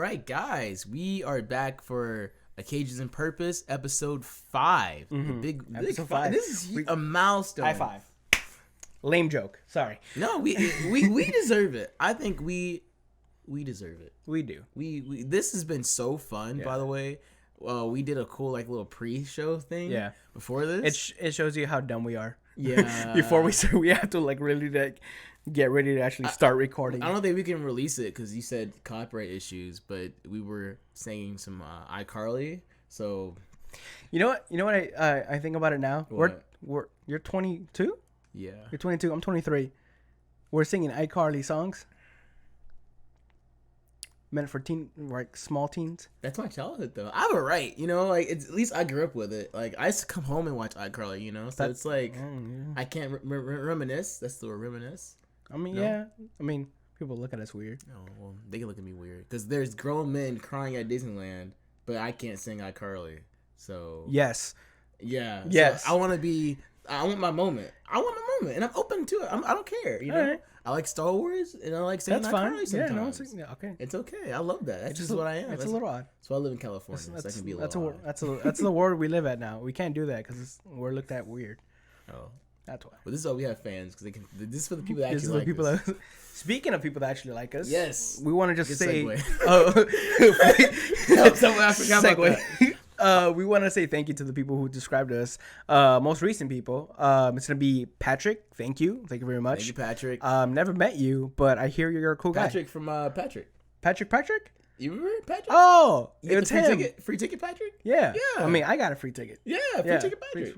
right, guys, we are back for Occasions and Purpose, episode 5. The big Episode 5. 5. This is a milestone. High five. Lame joke. Sorry. No, we deserve it. I think we deserve it. We do. We this has been so fun. By the way, we did a cool little pre-show thing. Yeah. Before this, It shows you how dumb we are. yeah. Before we start, we have to really get ready to actually start recording. I don't think we can release it because you said copyright issues, but we were saying some iCarly. So, You know what? I think about it now. What? You're 22. yeah. You're 22. I'm 23. We're singing iCarly songs. Meant for small teens. That's my childhood, though. I have a right, it's, at least I grew up with it. I used to come home and watch iCarly, so it's I can't reminisce. That's the word, reminisce. I mean, No? yeah. I mean, people look at us weird. Oh, well, they can look at me weird. Because there's grown men crying at Disneyland, but I can't sing iCarly. So, Yes. yeah. Yes. So I want my moment. And I'm open to it. I don't care, Alright. I like Star Wars, and I like singing That's fine. iCarly Yeah, sometimes. no, okay. It's okay. I love that. That's It's just a- what I am. It's That's a little odd. So I live in California, so I can be a little odd. That's the world we live at now. We can't do that because we're looked at weird. Oh. That's why. But this is why we have fans, because this is for the people that This is actually the people like us. that. Speaking of people that actually like us, Yes. we want to just Good say. segue. I forgot about We want to say thank you to the people who described us. Most recent people. It's gonna be Patrick. Thank you very much. Thank you, Patrick. Never met you, but I hear you're a cool guy. Patrick from Patrick. Patrick. You remember Patrick? Oh, You get it's the free him. ticket? Free ticket, Patrick? Yeah. Yeah. I mean, I got a free ticket. Yeah, free Yeah. ticket, Patrick.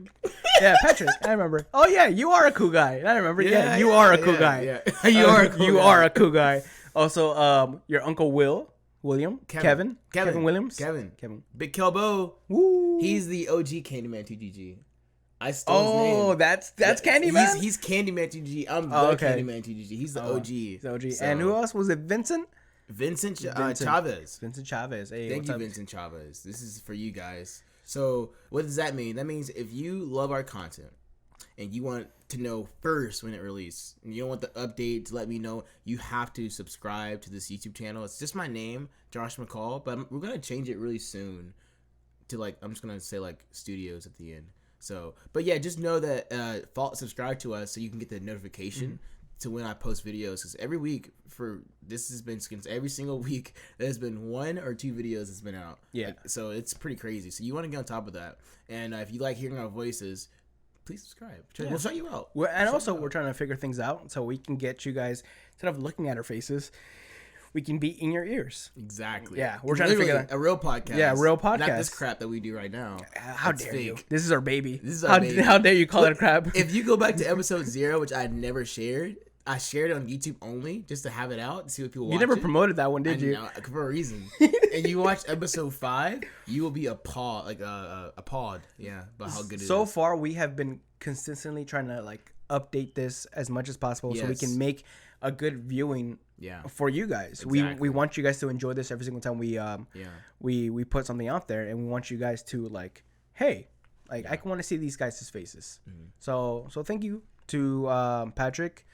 Yeah, Patrick. I remember. Oh yeah, you are a cool guy. I remember. Yeah, you are a cool guy. Yeah. You are a cool You guy. are a cool guy. Also, your uncle William, Kevin Williams, Kevin. Kevin. Big Kelbo. Woo. He's the OG Candyman 2GG. I stole his name. Oh, that's Candyman. He's Candyman 2GG. I'm the okay. Candyman 2GG. He's the OG. He's the OG. So, And who else was it? Vincent Vincent Vincent. Chavez. Vincent Chavez. Hey, Thank what's you, up? Vincent Chavez. This is for you guys. So, what does that mean? That means if you love our content and you want to know first when it releases, and you don't want the update to let me know, you have to subscribe to this YouTube channel. It's just my name, Josh McCall, but we're gonna change it really soon to I'm just gonna say studios at the end. So, but yeah, just know that subscribe to us so you can get the notification to when I post videos. Because every week this has been every single week there's been 1 or 2 videos that's been out. Yeah. So it's pretty crazy. So you want to get on top of that. And if you like hearing our voices, please subscribe. We'll shout you out. We're trying to figure things out so we can get you guys, instead of looking at our faces, we can be in your ears. Exactly. Yeah, we're trying to figure that. A real podcast. Yeah, a real Not podcast. this crap that we do right now. How That's dare fake. you? This is our baby. This is our baby. How dare you call it a crap? If you go back to episode 0, which I never shared, I shared it on YouTube only just to have it out and see what people watch. You never it. promoted that one, did you? know, for a reason. And you watch episode 5, you will be appalled, yeah, about how good it is. So far, we have been consistently trying to update this as much as possible so we Yes. can make a good viewing Yeah. for you guys. Exactly. We want you guys to enjoy this every single time Yeah. we put something out there, and we want you guys to hey, I want to see these guys' faces. Mm-hmm. So thank you to Patrick,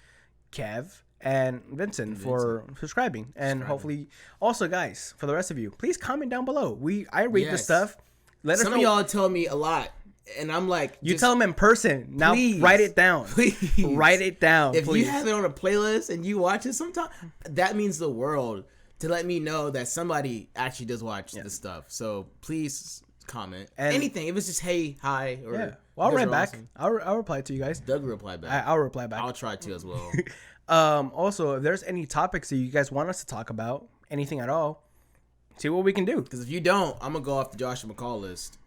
Kev, and Vincent for subscribing. And hopefully, also guys, for the rest of you, please comment down below. I read the Yes. stuff. Let Some us of know. y'all tell me a lot, and I'm like, You just tell them in person. Now please, write it down. Please. Write it down. If please. you have it on a playlist and you watch it sometime, that means the world to let me know that somebody actually does watch this stuff. So please comment. And- anything. If it's just hey, hi, or Yeah. Well, I'll you guys write are back. awesome. I'll reply to you guys. Doug will reply back. I'll reply back. I'll try to as well. Also, if there's any topics that you guys want us to talk about, anything at all, see what we can do. Because if you don't, I'm gonna go off the Joshua McCall list.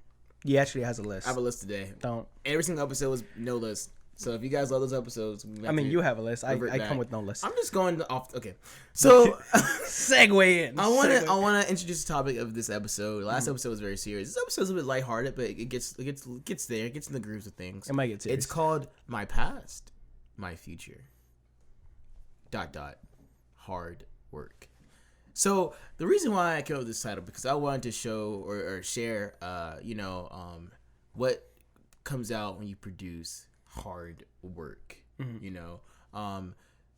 He actually has a list. I have a list today. Don't. Every single episode was no list. So if you guys love those episodes, You have a list. I revert back. come with no list. I'm just going off. Okay, so Segue in. I want to introduce the topic of this episode. Last episode was very serious. This episode is a bit lighthearted, but it gets there. It gets in the grooves of things. It might get serious. It's called My Past, My Future. ... Hard work. So the reason why I came up with this title, because I wanted to show or share, what comes out when you produce hard work.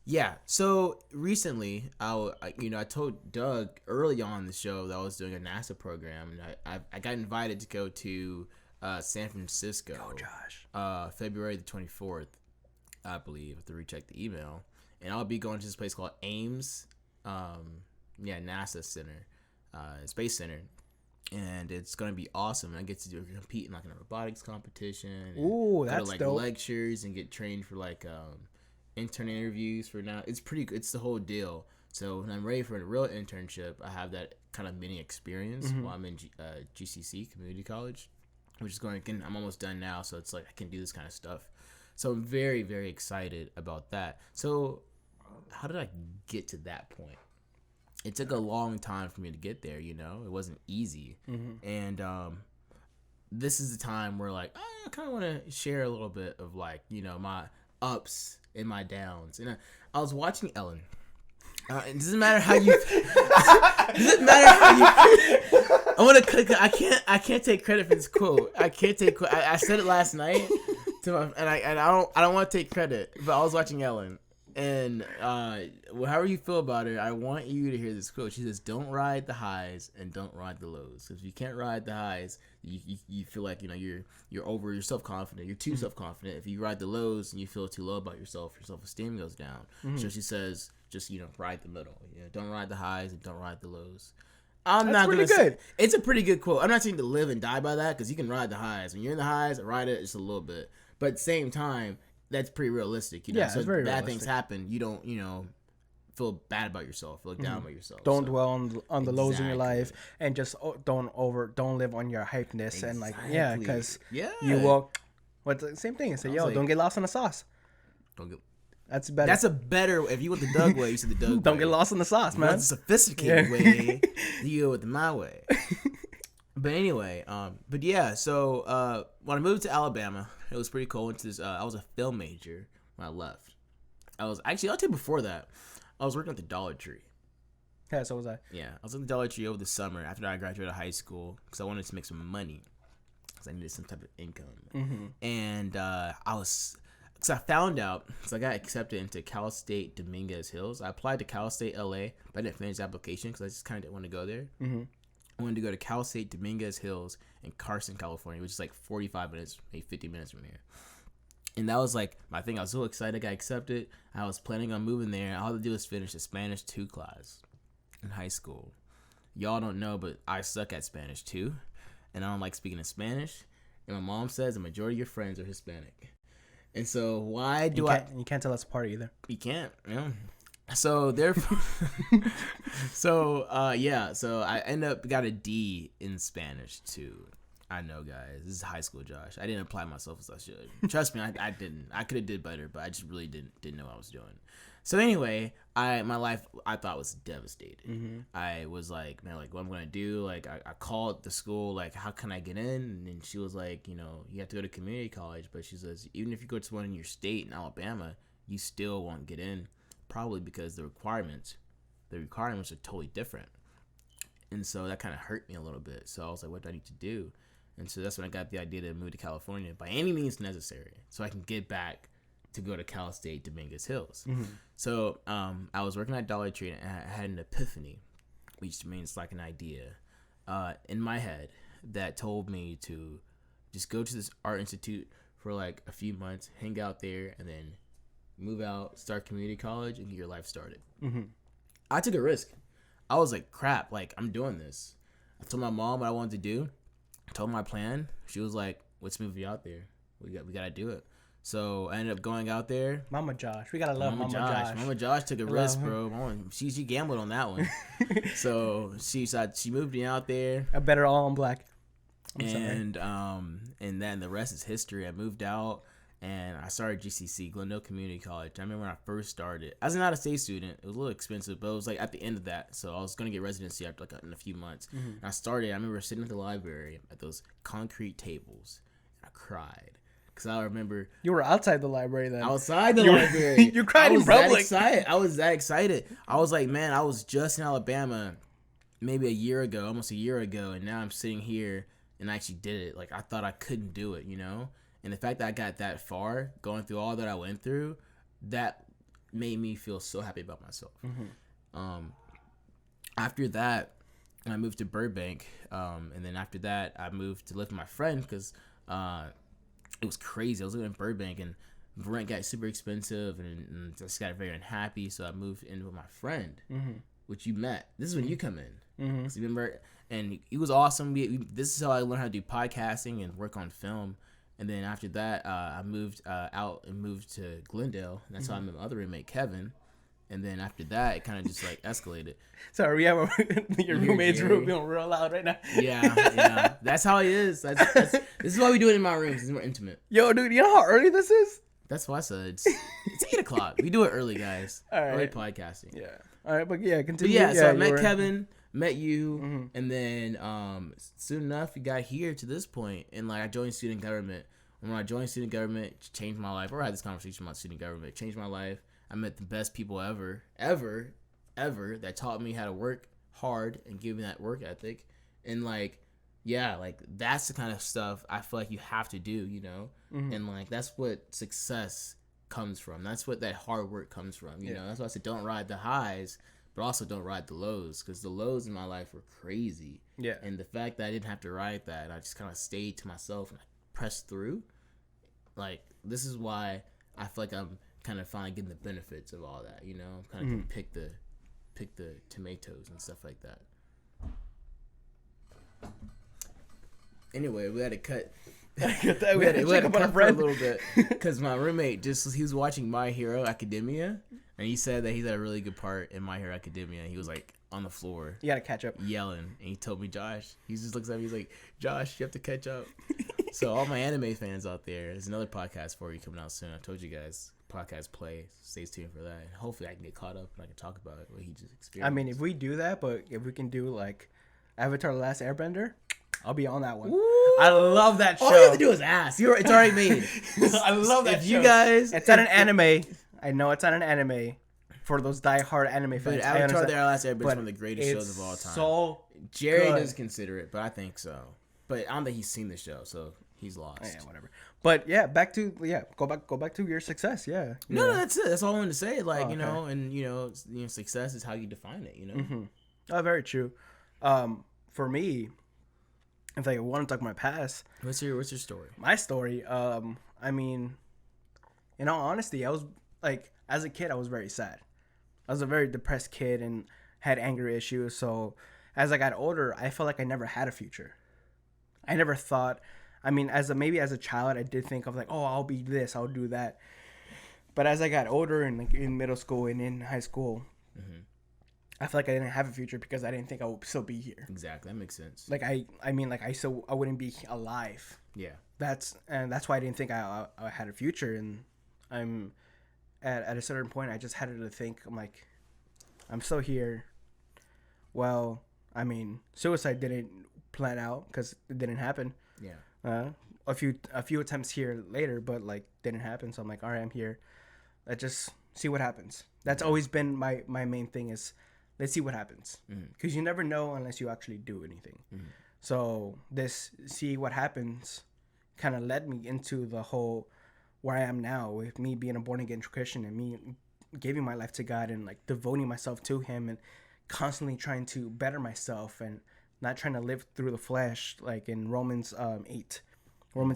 Yeah. So recently, I told Doug early on in the show that I was doing a NASA program, and I got invited to go to San Francisco. Oh, Josh. February the 24th, I believe. I have to recheck the email, and I'll be going to this place called Ames, NASA Center, Space Center. And it's gonna be awesome. And I get to compete in like in a robotics competition. Ooh, go that's to like dope. lectures and get trained for like intern interviews for now. It's pretty. It's the whole deal. So when I'm ready for a real internship, I have that kind of mini experience while I'm in GCC Community College, which is going. I'm almost done now, so it's like I can do this kind of stuff. So I'm very very excited about that. So how did I get to that point? It took a long time for me to get there. It wasn't easy, and this is the time where like I kind of want to share a little bit of like my ups and my downs. And I was watching Ellen. It doesn't matter how you. Doesn't matter how you. I want to. I can't take credit for this quote. I can't take. I said it last night and I don't want to take credit. But I was watching Ellen. And however you feel about her, I want you to hear this quote. She says, "Don't ride the highs and don't ride the lows. Because if you can't ride the highs, you feel like you're self confident. You're too self confident. If you ride the lows and you feel too low about yourself, your self esteem goes down. So she says, just ride the middle. Don't ride the highs and don't ride the lows." That's not pretty good. It's a pretty good quote. I'm not saying to live and die by that because you can ride the highs. When you're in the highs, ride it just a little bit. But at the same time, that's pretty realistic, Yeah, so it's very bad realistic. things happen. You don't, feel bad about yourself, feel down about yourself. Don't so. dwell on the lows in your Exactly. life, and just don't live on your hypeness and like because yeah, you will. What's the same thing? Say, yo, like- don't get lost in the sauce. don't get. That's better. That's a better. If you went the Doug way, you said the Doug. don't way. get lost in the sauce, man. That's a sophisticated way. You go with my way. But anyway, but yeah. So when I moved to Alabama, it was pretty cool. I was a film major when I left. I'll tell you before that, I was working at the Dollar Tree. Yeah, so was I. Yeah, I was at the Dollar Tree over the summer after I graduated high school because I wanted to make some money because I needed some type of income. And because I found out, because I got accepted into Cal State Dominguez Hills. I applied to Cal State LA, but I didn't finish the application because I just kind of didn't want to go there. I wanted to go to Cal State Dominguez Hills in Carson, California, which is like 45 minutes, maybe 50 minutes from here. And that was like my thing. I was so excited I got accepted. I was planning on moving there. All I had to do was finish a Spanish 2 class in high school. Y'all don't know, but I suck at Spanish 2. And I don't like speaking in Spanish. And my mom says the majority of your friends are Hispanic. And so why do You can't tell us apart either. You can't, So therefore, so I end up got a D in Spanish too. I know, guys. This is high school, Josh. I didn't apply myself as I should. Trust me, I didn't. I could have did better, but I just really didn't know what I was doing. So anyway, my life I thought was devastated. I was like, man, like what I'm gonna do? Like I called the school, like how can I get in? And she was like, you have to go to community college. But she says even if you go to one in your state in Alabama, you still won't get in, probably because the requirements are totally different. And so that kind of hurt me a little bit. So I was like, what do I need to do? And so that's when I got the idea to move to California by any means necessary so I can get back to go to Cal State Dominguez Hills. So I was working at Dollar Tree and I had an epiphany, which means like an idea in my head that told me to just go to this art institute for like a few months, hang out there, and then move out, start community college, and get your life started. I took a risk. I was like, crap, like I'm doing this. I told my mom what I wanted to do. I told her my plan. She was like, let's move you out there. We got to do it. So I ended up going out there. Mama Josh. We gotta love Mama Josh. Mama Josh took a risk, bro. She gambled on that one. So she moved me out there. A better all in black. And then the rest is history. I moved out and I started GCC, Glendale Community College. I remember when I first started. As an out-of-state student, it was a little expensive, but it was like at the end of that. So I was going to get residency after like in a few months. And I remember sitting at the library at those concrete tables. And I cried. Because I remember... You were outside the library then. Outside the library. You cried in public. I was that excited. I was like, man, I was just in Alabama maybe almost a year ago. And now I'm sitting here and I actually did it. Like, I thought I couldn't do it, And the fact that I got that far, going through all that I went through, that made me feel so happy about myself. After that, I moved to Burbank, and then after that, I moved to live with my friend because it was crazy. I was living in Burbank, and rent got super expensive, and just got very unhappy. So I moved in with my friend, which you met. This is when you come in. So you remember, and he was awesome. This is how I learned how to do podcasting and work on film. And then after that, I moved out and moved to Glendale. And that's how I met my other roommate, Kevin. And then after that, it kind of just like escalated. Sorry, we have your roommate's room being real loud right now. Yeah. That's how it is. This is why we do it in my room. It's more intimate. Yo, dude, you know how early this is? That's why I said it's 8 o'clock. We do it early, guys. All right. Early podcasting. Yeah. All right, but yeah, continue. But yeah, so I met Kevin, met you, and then soon enough, we got here to this point, and like I joined student government. When I joined student government, it changed my life. I had this conversation about student government. It changed my life. I met the best people ever that taught me how to work hard and give me that work ethic. And like, yeah, like that's the kind of stuff I feel like you have to do, you know? And like, that's what success comes from. That's what that hard work comes from, you know? That's why I said don't ride the highs, but also don't ride the lows, because the lows in my life were crazy. Yeah. And the fact that I didn't have to ride that, I just kind of stayed to myself and I pressed through. Like, this is why I feel like I'm kind of finally getting the benefits of all that, you know? I'm kind of gonna pick the tomatoes and stuff like that. Anyway, we had to cut. we had to cut for a little bit because my roommate he was watching My Hero Academia, and he said that he's had a really good part in My Hero Academia. And he was like on the floor, you gotta catch up, yelling, and he told me, Josh, he just looks at me, he's like, Josh, you have to catch up. So all my anime fans out there, there's another podcast for you coming out soon. I told you guys, podcast play. Stay tuned for that. And hopefully I can get caught up and I can talk about it, what he just experienced. I mean, if we do that, but if we can do like Avatar: The Last Airbender, I'll be on that one. Ooh. I love that show. All you have to do is ask. It's already made. I love that if show. You guys, it's not an anime. I know it's not an anime for those die-hard anime fans. But Avatar: The Last Airbender is one of the greatest shows of all time. So Jerry good. doesn't consider it, but I think so. But I don't think he's seen the show, so he's lost. Yeah, whatever. But yeah, go back to your success. Yeah. No, that's it. That's all I wanted to say. Like, you know, and success is how you define it. You know. Oh, very true. For me, if I want to talk my past, what's your story? My story. I mean, in all honesty, I was like, as a kid, I was very sad. I was a very depressed kid and had anger issues. So as I got older, I felt like I never had a future. I never thought. I mean, as a child, I did think of like, oh, I'll be this, I'll do that. But as I got older and like in middle school and in high school, I felt like I didn't have a future because I didn't think I would still be here. Exactly, that makes sense. Like I wouldn't be alive. Yeah. That's why I didn't think I had a future. And I'm at a certain point, I just had to think, I'm like, I'm still here. Well, I mean, suicide didn't plan out because it didn't happen. Yeah. A few attempts here later, but like didn't happen. So I'm like, all right, I'm here. Let's just see what happens. That's always been my main thing is let's see what happens. Because you never know unless you actually do anything. So this see what happens kind of led me into the whole where I am now with me being a born again Christian and me giving my life to God and like devoting myself to Him and constantly trying to better myself and not trying to live through the flesh, like in Romans 8, 1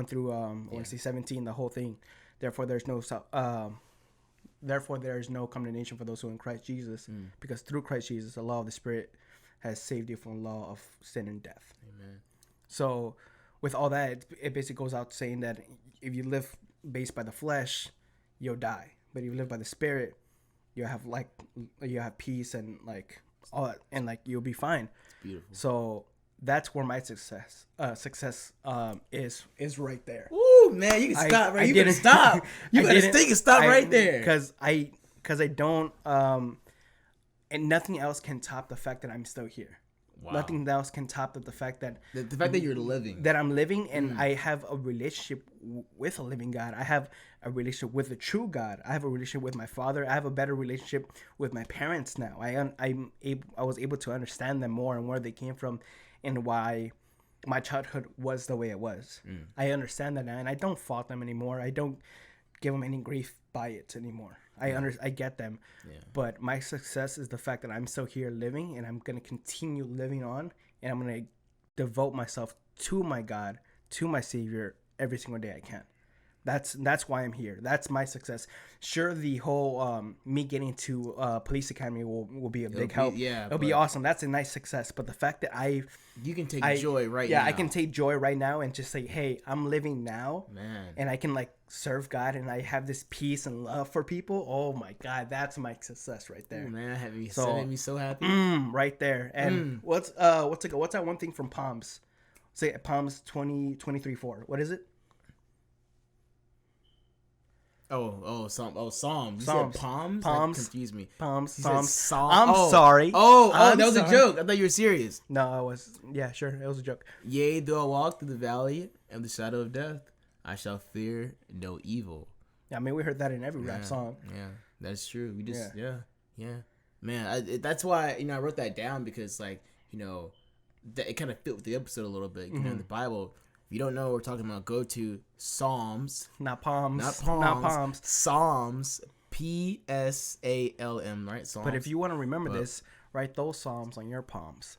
through I want to say 17, the whole thing. Therefore, there is no condemnation for those who are in Christ Jesus, because through Christ Jesus, the law of the Spirit has saved you from the law of sin and death. Amen. So, with all that, it basically goes out saying that if you live based by the flesh, you'll die. But if you live by the Spirit, you have peace and like all that, and like you'll be fine. It's beautiful. So that's where my success is right there. Ooh, man, you can stop right. You can stop. You gotta think and stop right there. Because I don't and nothing else can top the fact that I'm still here. Wow. Nothing else can top the fact that the fact that you're living. That I'm living and I have a relationship with a living God. I have a relationship with the true God. I have a relationship with my Father. I have a better relationship with my parents now. I was able to understand them more and where they came from and why my childhood was the way it was. I understand that now and I don't fault them anymore. I don't give them any grief buy it anymore. Yeah. I get them. Yeah. But my success is the fact that I'm still here living, and I'm going to continue living on, and I'm going to devote myself to my God, to my Savior every single day I can. That's why I'm here. That's my success. Sure, the whole me getting to police academy will be a big help. Yeah, it'll be awesome. That's a nice success. But the fact that you can take joy now. Yeah, I can take joy right now and just say, hey, I'm living now, man, and I can like serve God, and I have this peace and love for people. Oh my God, that's my success right there. Ooh, man, have you made me so happy. Right there. And what's that one thing from Palms? Say Palms 20:23-4. What is it? Psalms. You Psalms. said palms? Palms. That confused me. Palms. You Palms. said psalm. I'm sorry. That was sorry. a joke. I thought you were serious. No, I was. Yeah, sure. It was a joke. Yea, though I walk through the valley of the shadow of death, I shall fear no evil. Yeah, I mean, we heard that in every rap song. Yeah, that's true. We just, yeah. Man, that's why, I wrote that down because, like, that it kind of fit with the episode a little bit. You know, in the Bible, if you don't know what we're talking about, go to Psalms. Not Palms. Not Palms. Psalms. Psalm, right? Psalms. But if you want to remember this, write those Psalms on your palms.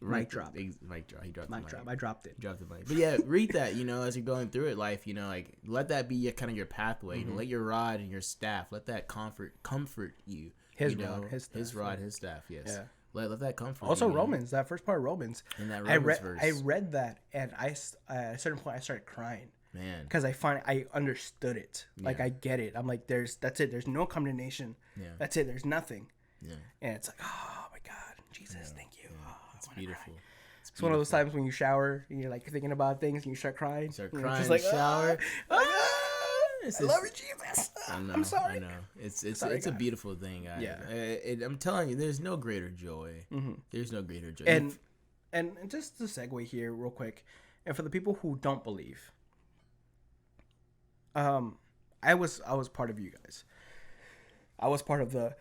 Mic drop. Mic drop. He dropped the mic. Drop. I dropped it. Dropped the mic. But yeah, read that, as you're going through it, life, like, let that be kind of your pathway. Let your rod and your staff, let that comfort you. His rod, his staff, yes. Yeah. Let that comfort also, you. Romans, that first part of Romans. And that Romans verse. I read that, and at a certain point, I started crying. Man. Because I understood it. Like, I get it. I'm like, that's it. There's no condemnation. Yeah. That's it. There's nothing. Yeah. And it's like, oh, my God. Jesus, thank you. It's beautiful. It's one of those times when you shower and you're like thinking about things and you start crying. Just in like, shower. I love you, Jesus. I'm sorry. I know. It's a beautiful thing, guys. Yeah. I'm telling you, there's no greater joy. Mm-hmm. There's no greater joy. And just to segue here real quick, and for the people who don't believe, I was part of you guys. I was part of the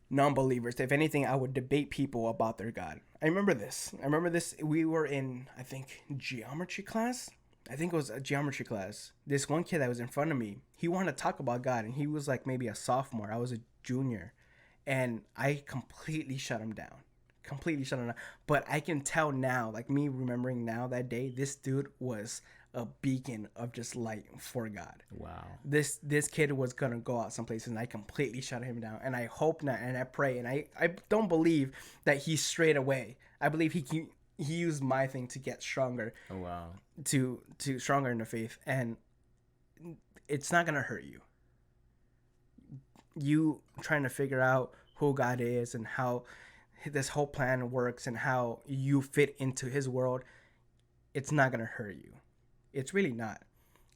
non-believers. If anything, I would debate people about their God. I remember this. We were in, I think, geometry class. I think it was a geometry class. This one kid that was in front of me, he wanted to talk about God, and he was like maybe a sophomore. I was a junior, and I completely shut him down. But I can tell now, like me remembering now that day, this dude was a beacon of just light for God. Wow. This kid was going to go out someplace, and I completely shut him down. And I hope not, and I pray, and I don't believe that he strayed away. I believe he used my thing to get stronger. Oh, wow. To stronger in the faith. And it's not going to hurt you. You trying to figure out who God is and how this whole plan works and how you fit into his world, it's not going to hurt you. It's really not.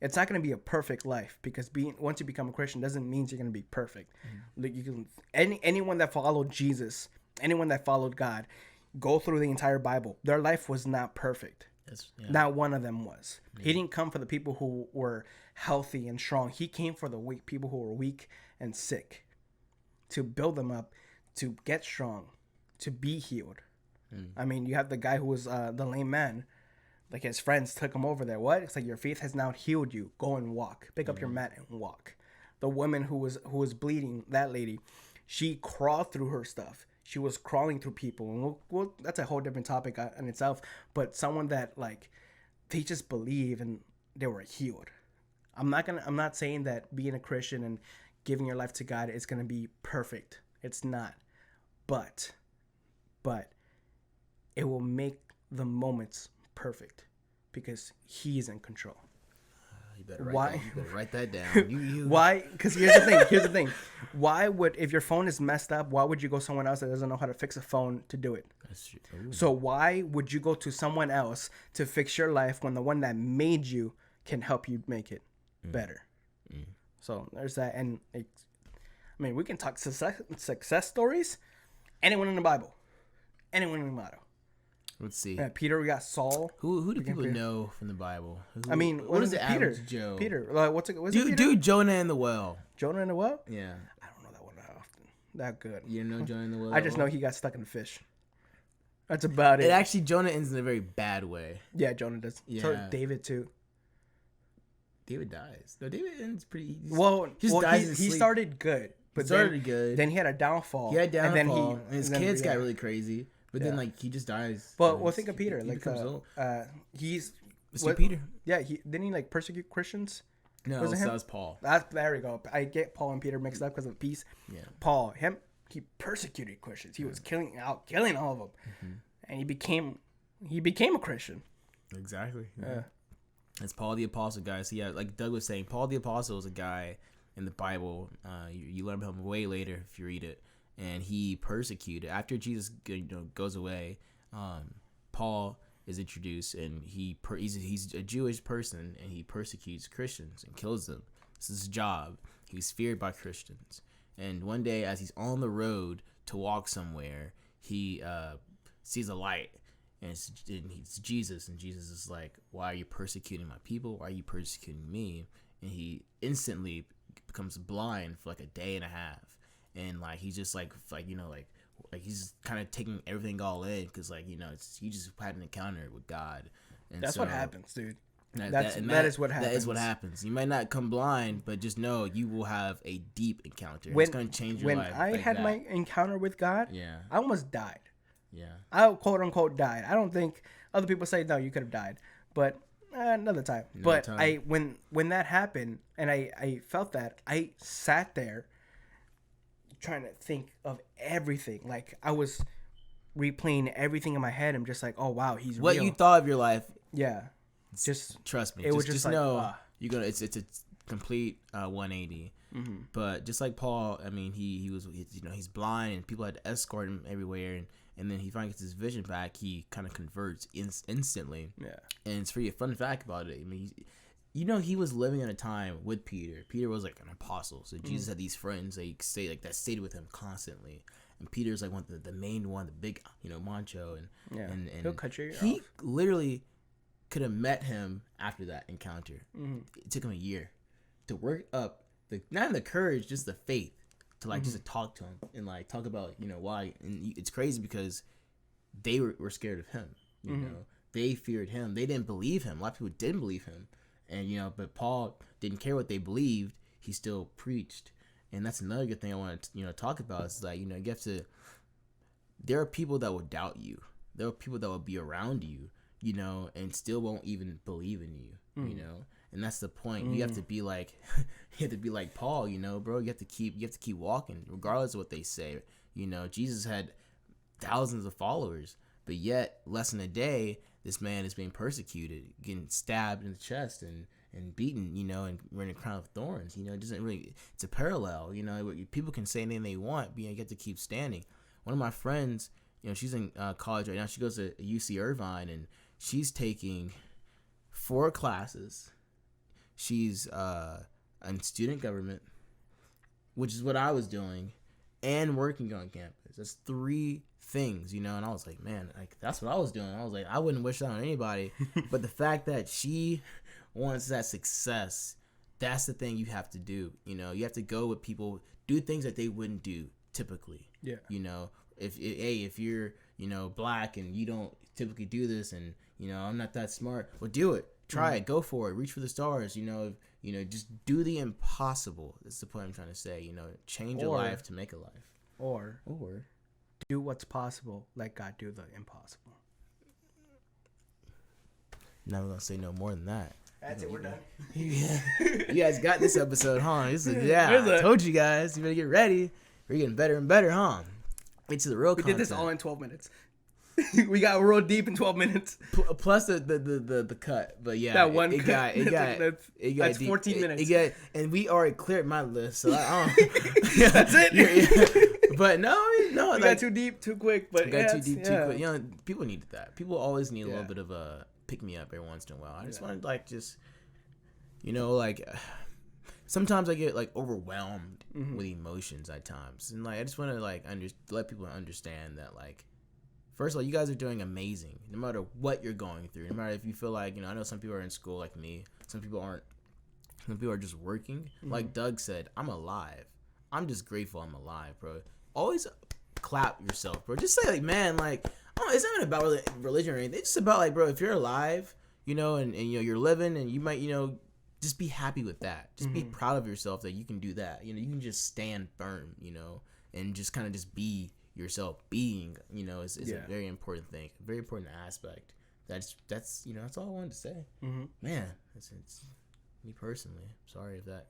It's not going to be a perfect life, because once you become a Christian doesn't mean you're going to be perfect. Like, you can anyone that followed Jesus, anyone that followed God, go through the entire Bible, their life was not perfect. Not one of them was. He didn't come for the people who were healthy and strong. He came for the weak, people who were weak and sick, to build them up, to get strong, to be healed. I mean, you have the guy who was the lame man. Like, his friends took him over there. What? It's like, your faith has now healed you. Go and walk. Pick up your mat and walk. The woman who was bleeding, that lady, she crawled through her stuff. She was crawling through people. And well, that's a whole different topic in itself. But someone that, like, they just believe and they were healed. I'm not saying that being a Christian and giving your life to God is going to be perfect. It's not. But it will make the moments perfect, because he's in control. You better write that down. Why? Because here's the thing. Why would, if your phone is messed up, why would you go someone else that doesn't know how to fix a phone to do it? That's true. Ooh. So why would you go to someone else to fix your life when the one that made you can help you make it better? So there's that. And we can talk success stories. Anyone in the Bible. Let's see. Peter, we got Saul. Who do people know from the Bible? What is it? Peter. Joe? Peter. What's it? Peter? Dude, Jonah in the well. Jonah in the well? Yeah. I don't know that one that often. That good. You know Jonah in the well? I just know he got stuck in the fish. That's about it. Actually, Jonah ends in a very bad way. Yeah, Jonah does. Yeah. So David too. David dies. No, David ends pretty. He started good, but good. Then he had a downfall. He had downfall, and and his kids got really crazy. But then, like, he just dies. Well, think of Peter. He's Mr. Peter. Yeah, didn't he like persecute Christians? No, that was Paul. There we go. I get Paul and Peter mixed up because of peace. Yeah. Paul, he persecuted Christians. He was killing all of them, and he became a Christian. Exactly. Yeah. It's Paul the Apostle, guys. So yeah, like Doug was saying, Paul the Apostle is a guy in the Bible. You learn about him way later if you read it, and he persecuted after Jesus goes away. Paul is introduced, and he's a Jewish person, and he persecutes Christians and kills them. This is his job. He's feared by Christians. And one day, as he's on the road to walk somewhere, he sees a light, and it's Jesus. And Jesus is like, "Why are you persecuting my people? Why are you persecuting me?" And he instantly becomes blind for like a day and a half, and like he's just like he's kind of taking everything all in because he just had an encounter with God. And that's what happens, dude. That is what happens. That is what happens. You might not come blind, but just know you will have a deep encounter. It's going to change your life. When I had my encounter with God, I almost died. Yeah. I quote unquote died. I don't think other people say no, you could have died, but another time. When that happened and I felt that, I sat there trying to think of everything. Like I was replaying everything in my head. I'm just like, oh wow, he's what real. You thought of your life. Yeah. Just trust me. It was just know you're gonna. It's a complete 180. Mm-hmm. But just like Paul, I mean, he's blind and people had to escort him everywhere, and then he finally gets his vision back. He kind of converts instantly. Yeah. And it's for you a fun fact about it. I mean, he was living in a time with Peter. Peter was like an apostle, so Jesus had these friends that stayed with him constantly. And Peter's like one of the main one, the big macho, and he'll cut you he off. Literally could have met him after that encounter. Mm-hmm. It took him a year to work up not the courage, just the faith to just to talk to him and talk about why. And it's crazy because they were scared of him. You know, they feared him. They didn't believe him. A lot of people didn't believe him, and but Paul didn't care what they believed. He still preached, and that's another good thing I want to talk about. Is you have to. There are people that will doubt you. There are people that will be around you. And still won't even believe in you, and that's the point. You have to be like, Paul, bro. You have to keep walking, regardless of what they say. Jesus had thousands of followers, but yet less than a day, this man is being persecuted, getting stabbed in the chest and beaten, and wearing a crown of thorns. It doesn't really. It's a parallel. People can say anything they want, but you get to keep standing. One of my friends, she's in college right now. She goes to UC Irvine and she's taking 4 classes. She's in student government, which is what I was doing, and working on campus. That's 3 things, and I was like, man, that's what I was doing. I was like, I wouldn't wish that on anybody. But the fact that she wants that success, that's the thing you have to do. You have to go with people, do things that they wouldn't do typically. Yeah. If you're, black and you don't typically do this and, I'm not that smart, well, do it. Try it. Go for it. Reach for the stars. Just do the impossible. That's the point I'm trying to say. Change your life to make a life. Or do what's possible. Let God do the impossible. Now we're going to say no more than that. That's it. We're done. Yeah. You guys got this episode, huh? I told you guys. You better get ready. We're getting better and better, huh? Get to the real content. We did this all in 12 minutes. We got real deep in 12 minutes. Plus the cut, but yeah, that one cut. That's 14 minutes. And we already cleared my list, so that's it. But no, we got too deep, too quick. But too deep, too quick. People needed that. People always need a little bit of a pick me up every once in a while. I just want to sometimes I get overwhelmed with emotions at times, and I just want to let people understand that first of all, you guys are doing amazing, no matter what you're going through. No matter if you feel I know some people are in school like me. Some people aren't. Some people are just working. Like Doug said, I'm alive. I'm just grateful I'm alive, bro. Always clap yourself, bro. Just say man, it's not about religion or anything. It's just about bro, if you're alive, and you're living, and you might, just be happy with that. Just be proud of yourself that you can do that. You know, you can just stand firm, you know, and just kind of just be yourself. Being, you know, is a very important thing, a very important aspect. That's you know, that's all I wanted to say. Man, it's me personally. Sorry if that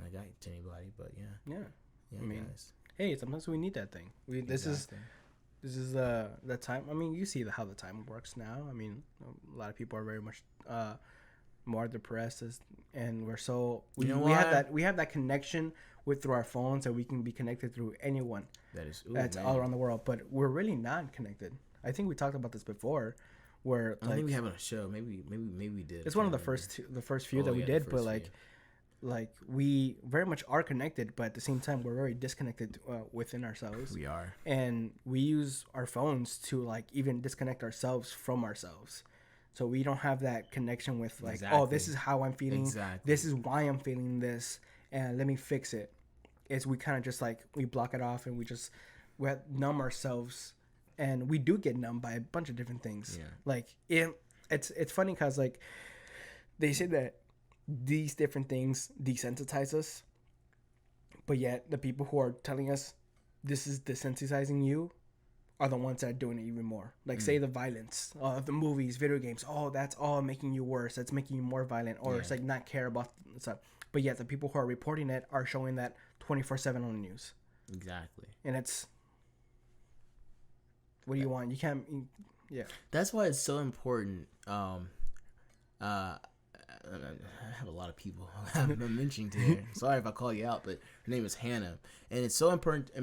I got to anybody, but yeah. I mean, guys. Hey, sometimes we need that thing. This is the time. I mean, you see how the time works now. I mean, a lot of people are very much more depressed, and we have that connection through our phones, that we can be connected through anyone that's all around the world. But we're really not connected. I think we talked about this before, where I think we have on a show. Maybe we did. It's one of the first few that we did, but like we very much are connected, but at the same time we're very disconnected within ourselves. We are, and we use our phones to like even disconnect ourselves from ourselves, so we don't have that connection with like, oh, this is how I'm feeling, this is why I'm feeling this, and let me fix it. It's we kind of just like we block it off, and we numb ourselves, and we do get numb by a bunch of different things. Like it's funny because like they say that these different things desensitize us, but yet the people who are telling us this is desensitizing you are the ones that are doing it even more. Like say the violence of the movies, video games, that's all making you worse, that's making you more violent, or it's like not care about stuff, but yet the people who are reporting it are showing that 24/7 on the news. Exactly. And it's, what do you want? You can't. That's why it's so important. I have a lot of people I'm mentioning today. Sorry if I call you out, but her name is Hannah, and it's so important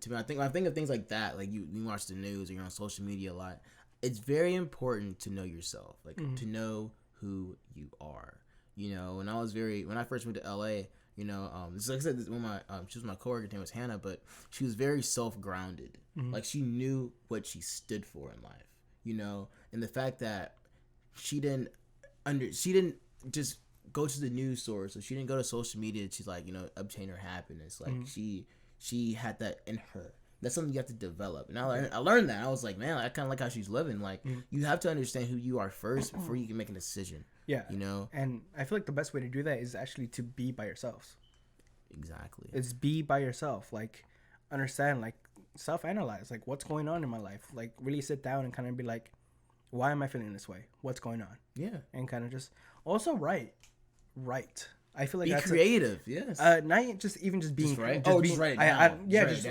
to me. When I think of things like that, like you watch the news or you're on social media a lot, it's very important to know yourself, like to know who you are. You know, when I first went to LA, you know, like I said, she was my coworker. Her name was Hannah, but she was very self-grounded. Like she knew what she stood for in life. You know, and the fact that she didn't just go to the news source, so she didn't go to social media to like, you know, obtain her happiness. Like she had that in her. That's something you have to develop. And I learned that. I was like, man, I kind of like how she's living. Like you have to understand who you are first before you can make a decision. Yeah, you know. And I feel like the best way to do that is actually to be by yourselves. Exactly. It's be by yourself. Like understand, like self-analyze, like what's going on in my life. Like really sit down and kind of be like, why am I feeling this way? What's going on? Yeah. And kind of just also write. I feel like be creative. Yes. Not just even just being. Just write. Just write it down. Just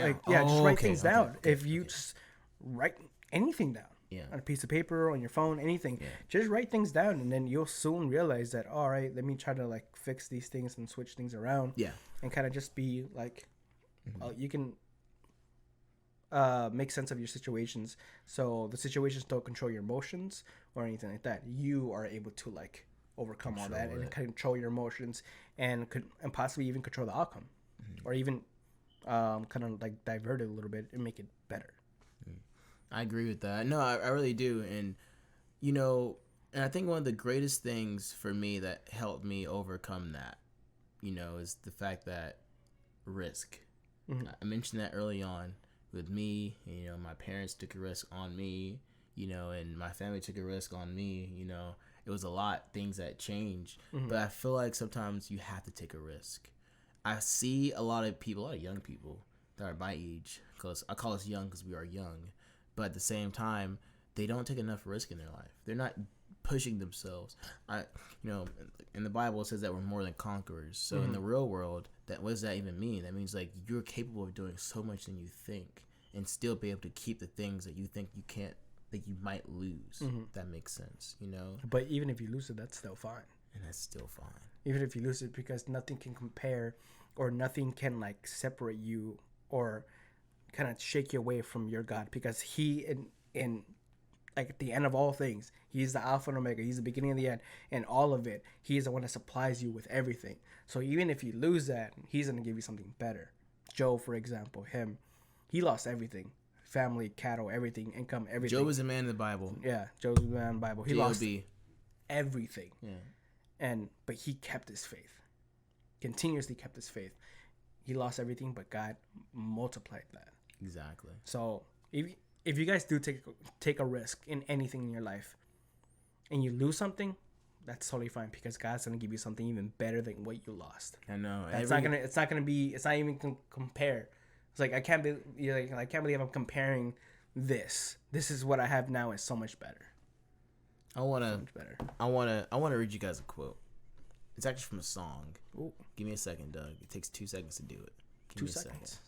write things down. If you just write anything down. Yeah. On a piece of paper, on your phone, anything. Yeah. Just write things down, and then you'll soon realize that, all right, let me try to like fix these things and switch things around. Yeah. And kind of just be like, you can make sense of your situations. So the situations don't control your emotions or anything like that. You are able to like overcome all that and control your emotions and possibly even control the outcome, or even kind of like divert it a little bit and make it better. I agree with that. No, I really do. And, you know, and I think one of the greatest things for me that helped me overcome that, you know, is the fact that risk. I mentioned that early on with me. You know, my parents took a risk on me, you know, and my family took a risk on me. You know, it was a lot, things that changed. But I feel like sometimes you have to take a risk. I see a lot of young people that are my age, because I call us young because we are young. But at the same time, they don't take enough risk in their life. They're not pushing themselves. You know, in the Bible it says that we're more than conquerors. So in the real world, what does that even mean? That means like you're capable of doing so much than you think, and still be able to keep the things that you think you can't, that you might lose. That makes sense, you know. But even if you lose it, that's still fine. And that's still fine. Even if you lose it, because nothing can compare, or nothing can like separate you or kind of shake you away from your God, because he in like at the end of all things, he's the Alpha and Omega, he's the beginning and the end, and all of it, he's the one that supplies you with everything. So even if you lose that, he's going to give you something better. Job, for example, he lost everything: family, cattle, everything, income, everything. Job was a man in the Bible. Yeah, Job was a man in the Bible. He lost everything. Yeah. But he kept his faith, continuously kept his faith. He lost everything, but God multiplied that. Exactly. So if you guys do take a risk in anything in your life, and you lose something, that's totally fine because God's gonna give you something even better than what you lost. I know. It's not even compare. It's like I can't believe I'm comparing this. This is what I have now is so much better. I wanna read you guys a quote. It's actually from a song. Ooh. Give me a second, Doug. It takes 2 seconds to do it. Give 2 seconds.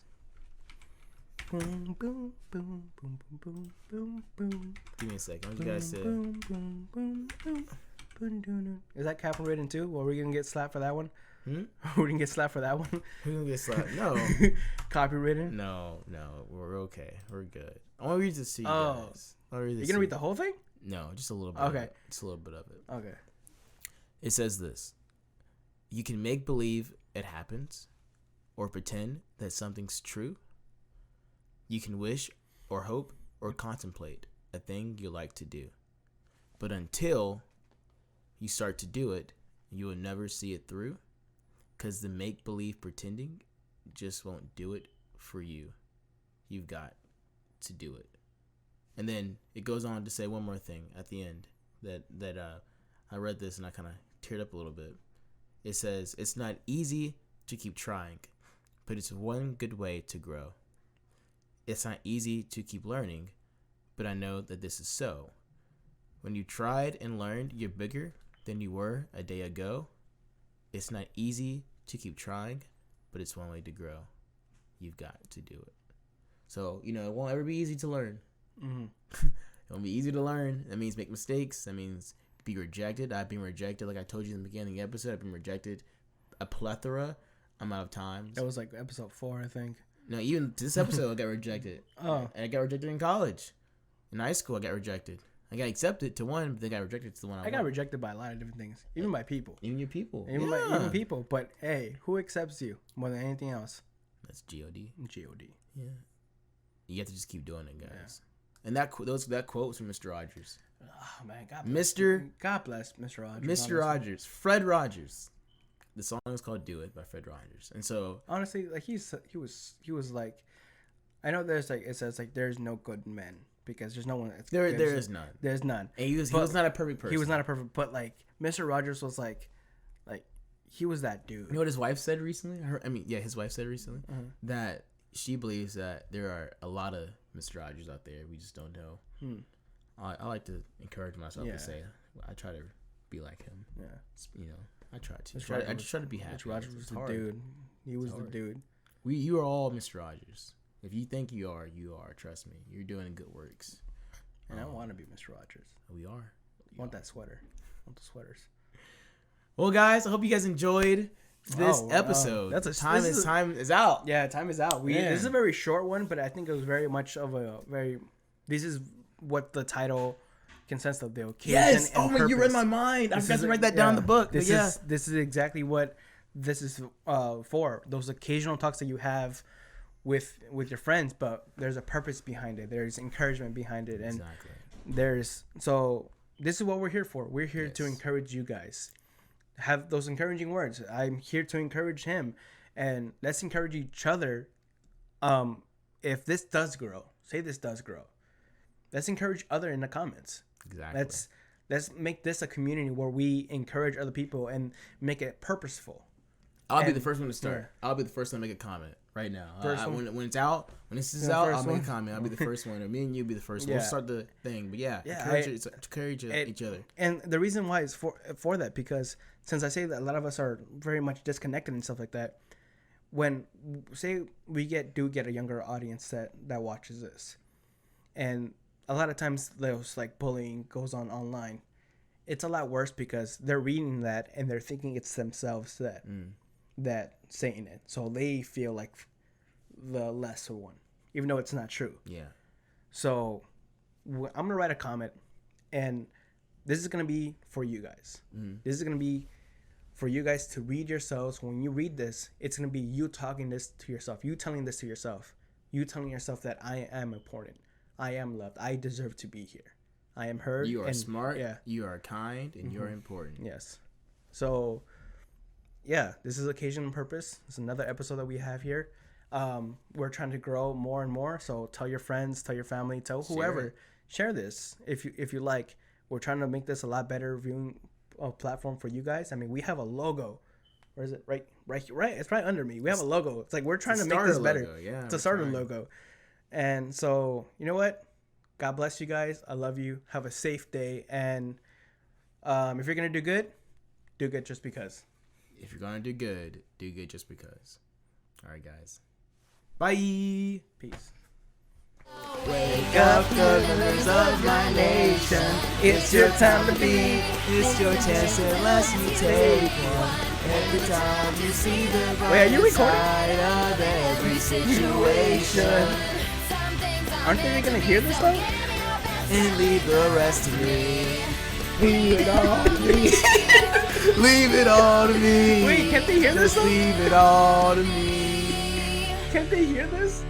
Boom, boom, boom, boom, boom, boom, boom. Give me a second. What you guys say? Boom, boom, boom, boom, boom, boom. Is that copyrighted too? Or are we gonna get slapped for that one? We're gonna get slapped for that one. We're gonna get slapped. No. Copyrighted? No. We're okay. We're good. I want to read this to you guys. You're gonna read the whole thing? No, just a little bit. Okay. Of it. Just a little bit of it. Okay. It says this: you can make believe it happens, or pretend that something's true. You can wish, or hope, or contemplate a thing you like to do, but until you start to do it, you will never see it through. Because the make-believe pretending just won't do it for you. You've got to do it. And then it goes on to say one more thing at the end that I read this and I kind of teared up a little bit. It says, it's not easy to keep trying, but it's one good way to grow. It's not easy to keep learning, but I know that this is so. When you tried and learned, you're bigger than you were a day ago. It's not easy to keep trying, but it's one way to grow. You've got to do it. So, it won't ever be easy to learn. Mm-hmm. It won't be easy to learn. That means make mistakes. That means be rejected. I've been rejected. Like I told you in the beginning of the episode, I've been rejected a plethora amount of times. That was like episode 4, I think. No, even this episode I got rejected. Oh. And I got rejected in college. In high school, I got rejected. I got accepted to one, but then got rejected to the one I got rejected by a lot of different things, even by people. Even your people. Even people. But hey, who accepts you more than anything else? That's G-O-D. G-O-D. Yeah. You have to just keep doing it, guys. Yeah. And that quote was from Mr. Rogers. Oh man, God bless. God bless Mr. Rogers. Mr. Rogers, Fred Rogers. The song is called "Do It" by Fred Rogers. And so honestly, like he was like, I know there's like it says like there's no good men. Because there's no one. There is none. There's none. And he was not a perfect person. He was not a perfect. But like Mr. Rogers was like he was that dude. You know what his wife said recently? His wife said recently that she believes that there are a lot of Mr. Rogers out there. We just don't know. I like to encourage myself to say I try to be like him. Yeah. I try to. I just try to be happy. Mr. Rogers was the dude. He was the dude. You are all Mr. Rogers. If you think you are, you are. Trust me. You're doing good works. And I want to be Mr. Rogers. We are. I want that sweater. I want the sweaters. Well, guys, I hope you guys enjoyed this episode. Time is out. Yeah, time is out. This is a very short one, but I think it was very much of a very. This is what the title consists of. The occasion. Yes. And you read my mind. I forgot to write that down in the book. This is exactly what this is for. Those occasional talks that you have with your friends, but there's a purpose behind it. There's encouragement behind it, and this is what we're here for. We're here to encourage you guys. Have those encouraging words. I'm here to encourage him, and let's encourage each other. If this does grow, say this does grow, let's encourage other in the comments. Exactly. Let's make this a community where we encourage other people and make it purposeful. I'll be the first one to start. I'll be the first one to make a comment right now. When it's out, when this is out, I'll make a comment. I'll be the first one, or me and you be the first one. We'll start the thing. But encourage each other. And the reason why is for that, because since I say that a lot of us are very much disconnected and stuff like that, when say we get a younger audience that watches this, and a lot of times those like bullying goes on online, it's a lot worse because they're reading that and they're thinking it's themselves that saying it, so they feel like the lesser one, even though it's not true. Yeah. So I'm gonna write a comment, and this is gonna be for you guys. This is gonna be for you guys to read yourselves. When you read this, it's gonna be you talking this to yourself, you telling this to yourself, you telling yourself that I am important, I am loved, I deserve to be here, I am heard. You are smart. Yeah. You are kind, and you're important. Yes. So. Yeah, this is Occasion and Purpose. It's another episode that we have here. We're trying to grow more and more. So tell your friends, tell your family, tell whoever. Share this if you like. We're trying to make this a lot better viewing platform for you guys. I mean, we have a logo. Where is it? Right. It's right under me. We have a logo. It's like we're trying to make this better. Logo. Yeah, it's a starter logo. And so, you know what? God bless you guys. I love you. Have a safe day. And if you're gonna do good just because. If you're gonna do good just because. All right, guys. Bye. Peace. Wake up, governors of my nation. It's your time to be. It's your chance unless you take one. Every time you see the Wait, are you recording? side of every situation. Aren't they gonna hear this though? And leave the rest to me. Leave it all to me. Leave it all to me. Wait, can't they hear this Just though? leave it all to me. Can't they hear this?